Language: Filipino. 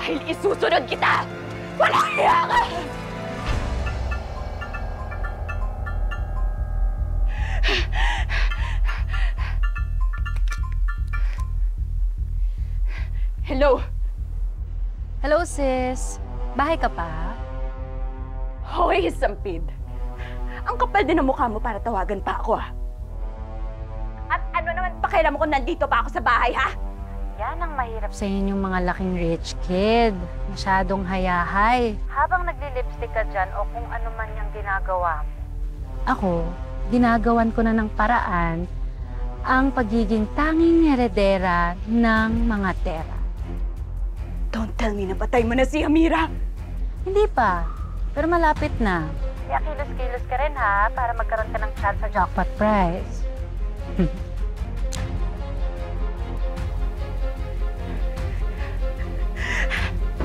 Dahil isusunod kita! Walang hiya ka! Hello? Hello, sis. Bahay ka pa? Hoy, Sampid. Ang kapal din ng mukha mo para tawagan pa ako, At ano naman pakialam mo kung nandito pa ako sa bahay, ha? Yan ang mahirap sa inyong mga laking rich kid. Masyadong hayahay. Habang nagli-lipstick ka dyan o kung ano man yung ginagawa mo. Ako, ginagawan ko na ng paraan ang pagiging tanging heredera ng mga tera. Don't tell me na patay mo na si Amira. Hindi pa, pero malapit na. Kaya kilos-kilos ka rin ha, para magkaroon ka ng chance sa jackpot prize.